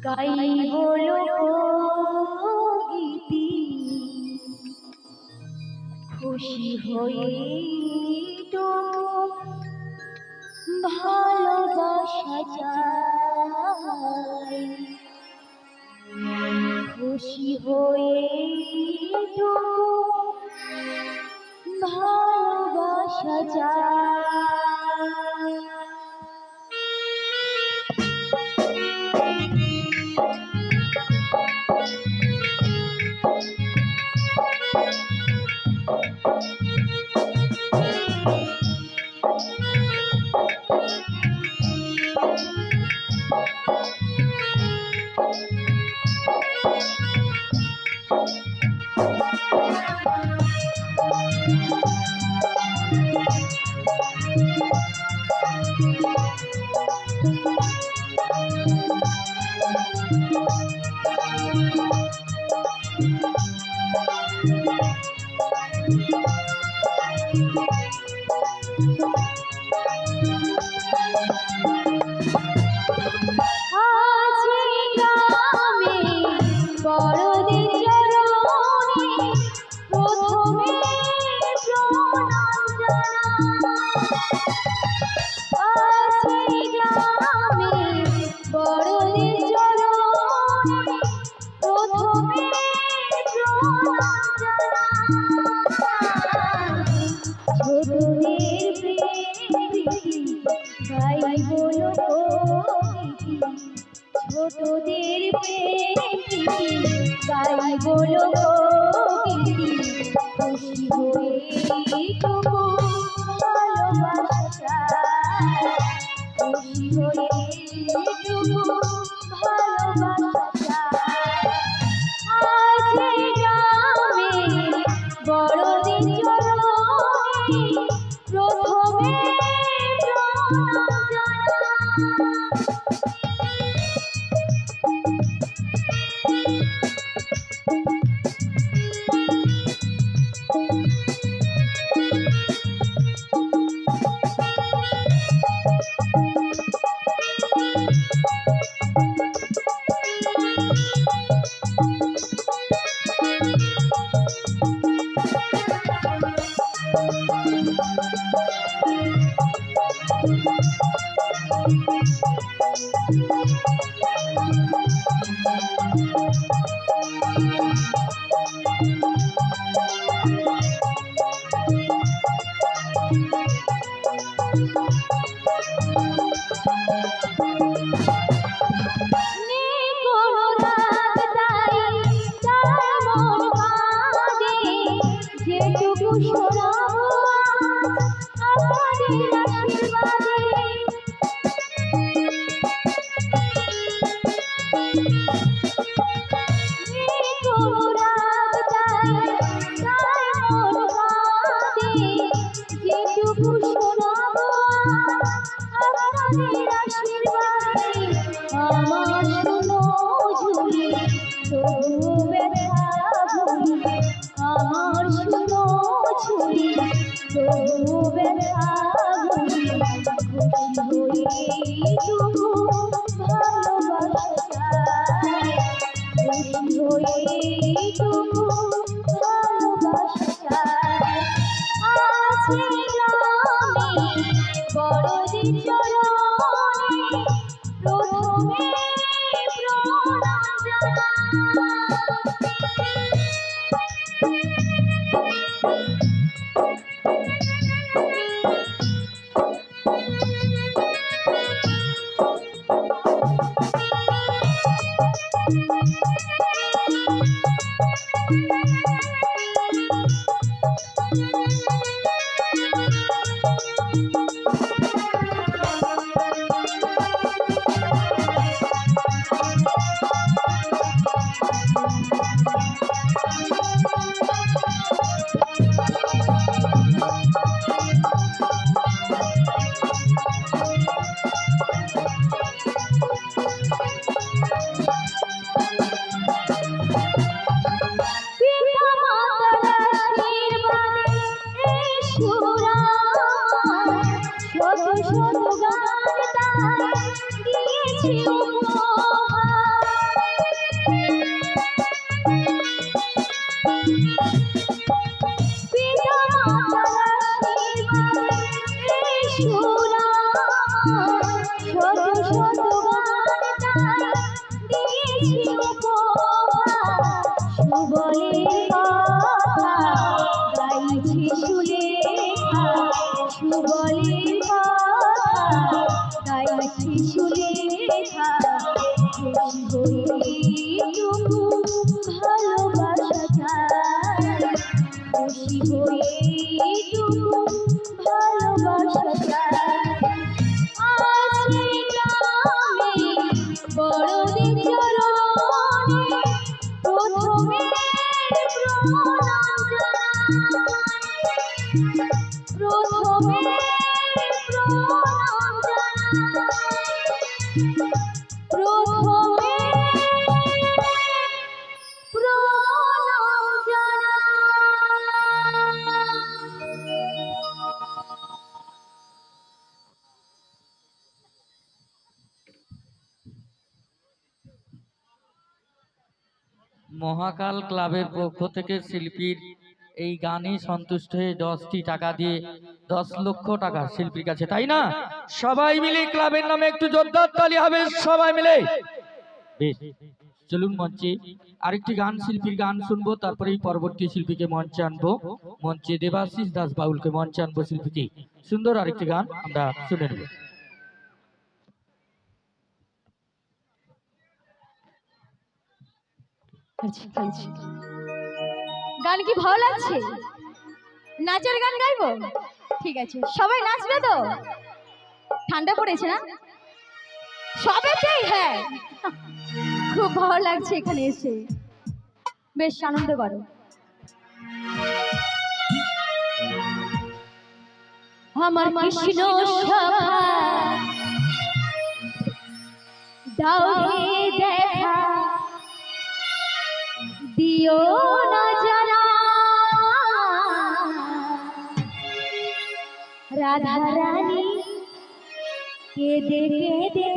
গাইব লোকগীতি খুশি হয়ে তো ভালোবাসা যায়, খুশি হয়ে তো ভালোবাসা যায়। ছোটদের গাইব লোকগীতি খুশি হয়ে তবু ভালোবাসা, খুশি হয়ে তবু ভালোবাসা। আজ গ্রামে বড়দের চরণে প্রথমে প্রণাম শত শত গান তাই দিয়েছি উপহার। হয়েটুকু ভালোবাসা চাই, খুশি হয়েটুকু ভালোবাসা চাই। আছে গ্রামে বড়দের চরণে প্রথমে প্রণাম জানাই, প্রথমে প্রণাম জানাই, প্রথমে প্রণাম মহাকাল ক্লাবের পক্ষ থেকে শিল্পীর এই গানে সন্তুষ্ট হয়ে 10টি টাকা দিয়ে 10 লক্ষ টাকা শিল্পীর কাছে, তাই না? সবাই মিলে ক্লাবের নামে একটু জোরদার তালি হবে সবাই মিলে। বেশ, চলুন মঞ্চে আরেকটি গান, শিল্পীর গান শুনবো, তারপরে পরবর্তী শিল্পীকে মঞ্চে আনবো। মঞ্চে দেবাশিস দাস বাউলকে মঞ্চে আনবো শিল্পীকে। সুন্দর আরেকটি গান আমরা শুনে নেব। গান কি ভালো লাগছে? নাচের গান গাইবো? ঠিক আছে, সবাই নাচবে তো? ঠান্ডা পড়েছে না সবেতেই? হ্যাঁ, খুব ভালো লাগছে এখানে এসে, বেশ আনন্দ করো। আমার কৃষ্ণ সভা দাও হে দেখা, দিও না জানা রাধা রানী কেঁদে কেঁদে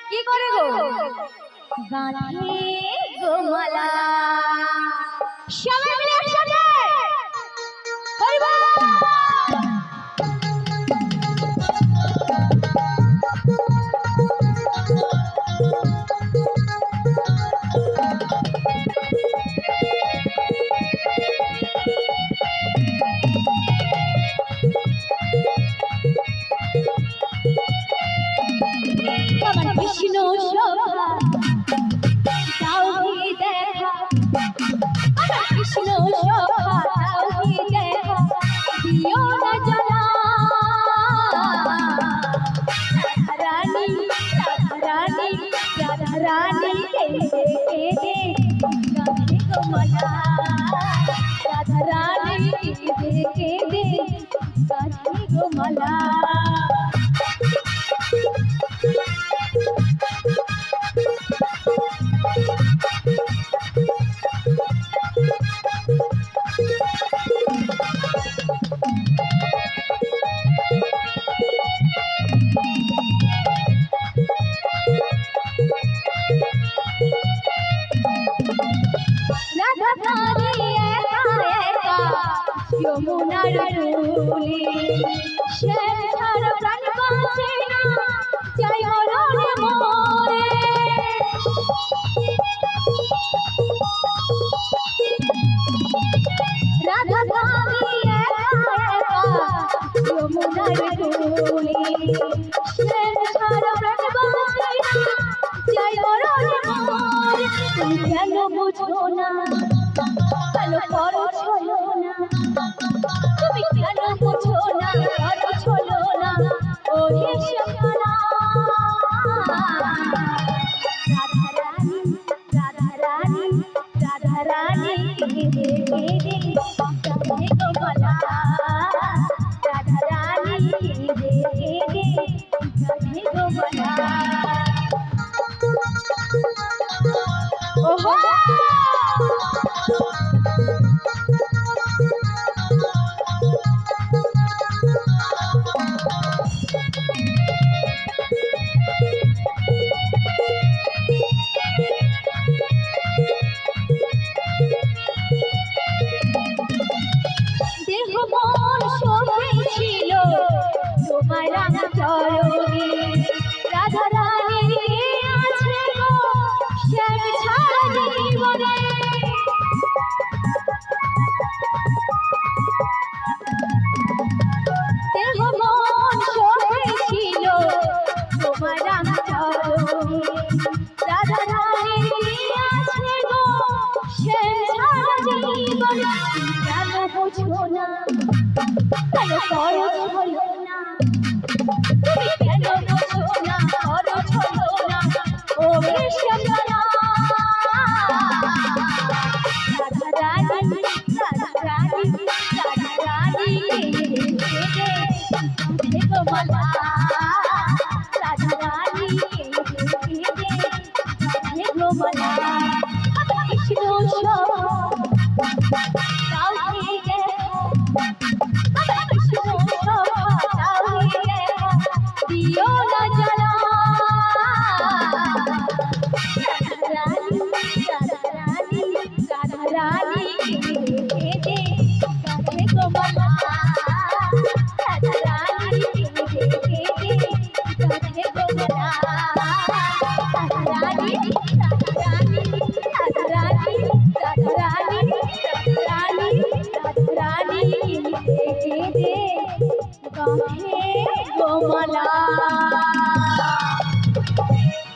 কি করে গো গাঁথে গো মালা। সবাই মিলে একসাথে হরি বল। আমার কৃষ্ণ শোভা দাও হে দেখা, আমার কৃষ্ণ শোভা দাও হে দেখা, দিও না জানা রাধা রানী, রাধা রানী, রাধা রানী কেঁদে কেঁদে গাঁথে গো মালা, রাধা রানী কেঁদে কেঁদে গাঁথে গো মালা। রাধাকারে একা একা যমুনার কূলে, শ্যাম ছাড়া প্রাণ বাঁচে না, যাই মরণে মরে। রাধাকারে একা একা যমুনার কূলে, শ্যাম ছাড়া প্রাণ বাঁচে না, যাই মরণে মরে। তুমি কেন বুঝো না, কেন করো ছলো না, তুমি কেন বুঝো না, করো ছলো না, ও হে শ্যামলা। রাধা রানী, রাধা রানী, রাধা রানী কেঁদে কেঁদে গাঁথে গো মালা, রাধা রানী কেঁদে কেঁদে গাঁথে গো মালা। ওহো দেহ মন সবই ছিল তোমার রাঙা চরণে, রাধা রানী আছে গো শ্যাম ছাড়া জীবনে। দেহ মন সবই ছিল তোমার রাঙা চরণে, গো মালা